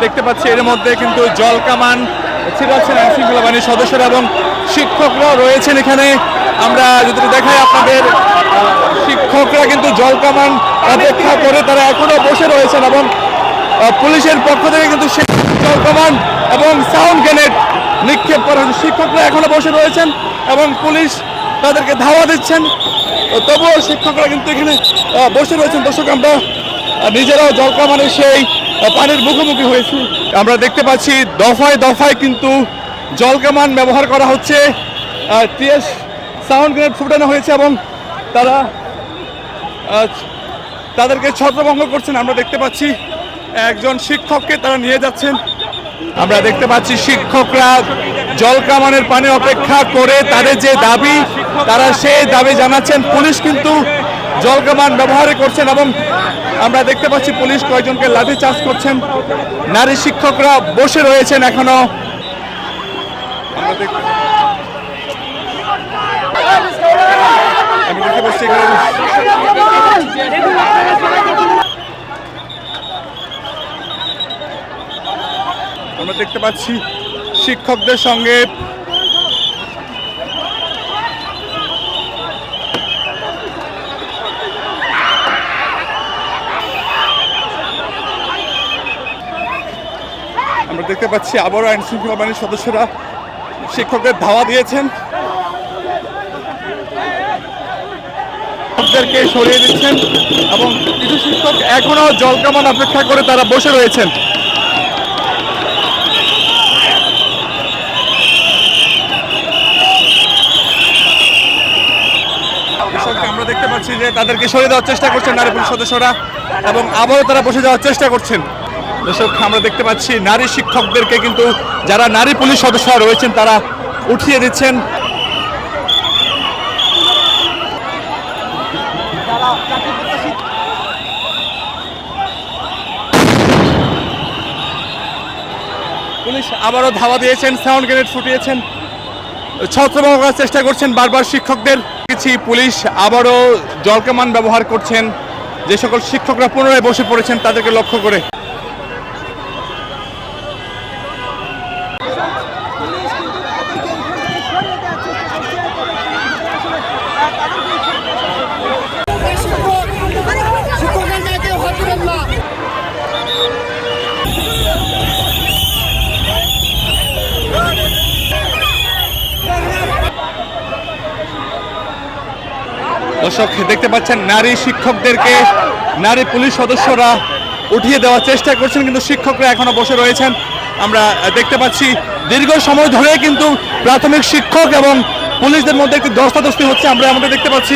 দেখতে পাচ্ছি এর মধ্যে কিন্তু জল কামান ছিটাচ্ছেন আইনশৃঙ্খলা বাহিনীর সদস্যরা এবং শিক্ষকরাও রয়েছেন এখানে। আমরা যদি দেখাই আপনাদের, শিক্ষকরা কিন্তু জল কামান অপেক্ষা করে তারা এখনো বসে রয়েছেন এবং পুলিশের পক্ষ থেকে কিন্তু জল কামান এবং সাউন্ড গ্রেনেড নিক্ষেপ করা হয়েছে। শিক্ষকরা এখনো বসে রয়েছেন এবং পুলিশ তাদেরকে ধাওয়া দিচ্ছেন, তবুও শিক্ষকরা কিন্তু এখানে বসে রয়েছেন। দর্শক, আমরা নিজেরাও জল কামানের সেই পানির মুখোমুখি হয়েছি। আমরা দেখতে পাচ্ছি দফায় দফায় কিন্তু জল কামান ব্যবহার করা হচ্ছে, টিএস সাউন্ড গ্রেনেড ফুটানো হয়েছে এবং তারা তাদেরকে ছত্রভঙ্গ করছেন। আমরা দেখতে পাচ্ছি একজন শিক্ষককে তারা নিয়ে যাচ্ছেন। আমরা দেখতে পাচ্ছি শিক্ষকরা জল কামানের পানি অপেক্ষা করে তাদের যে দাবি, তারা সেই দাবি জানাচ্ছেন। পুলিশ কিন্তু জল কামান ব্যবহার করছেন এবং আমরা দেখতে পাচ্ছি পুলিশ কয়েকজনকে লাঠি চার্জ করছেন। নারী শিক্ষকরা বসে রয়েছেন এখনো। আমি দেখতে পাচ্ছি আমরা দেখতে পাচ্ছি শিক্ষকদের সঙ্গে আমরা দেখতে পাচ্ছি আবারও আইনশৃঙ্খলা বাহিনীর সদস্যরা শিক্ষকদের ধাওয়া দিয়েছেন, শিক্ষকদেরকে সরিয়ে দিচ্ছেন এবং কিছু শিক্ষক এখনো জল কামান অপেক্ষা করে তারা বসে রয়েছেন। আমরা দেখতে পাচ্ছি যে তাদেরকে সরিয়ে দেওয়ার চেষ্টা করছেন নারী পুলিশ সদস্যরা এবং আবারও তারা বসে যাওয়ার চেষ্টা করছেন। দর্শক, আমরা দেখতে পাচ্ছি নারী শিক্ষকদেরকে কিন্তু যারা নারী পুলিশ সদস্যরা রয়েছেন তারা উঠিয়ে দিচ্ছেন। পুলিশ আবারও ধাওয়া দিয়েছেন, সাউন্ড গ্রেনেড ফুটিয়েছেন, ছত্রভঙ্গ করার চেষ্টা করছেন বারবার শিক্ষকদের। পুলিশ আবারও জল কামান ব্যবহার করছেন, যে সকল শিক্ষকরা পুনরায় বসে পড়েছেন তাদেরকে লক্ষ্য করে। দর্শক, দেখতে পাচ্ছেন নারী শিক্ষকদেরকে নারী পুলিশ সদস্যরা উঠিয়ে দেওয়ার চেষ্টা করছেন, কিন্তু শিক্ষকরা এখনো বসে রয়েছেন। আমরা দেখতে পাচ্ছি দীর্ঘ সময় ধরে কিন্তু প্রাথমিক শিক্ষক এবং পুলিশদের মধ্যে একটি ধস্তাধস্তি হচ্ছে। আমরা দেখতে পাচ্ছি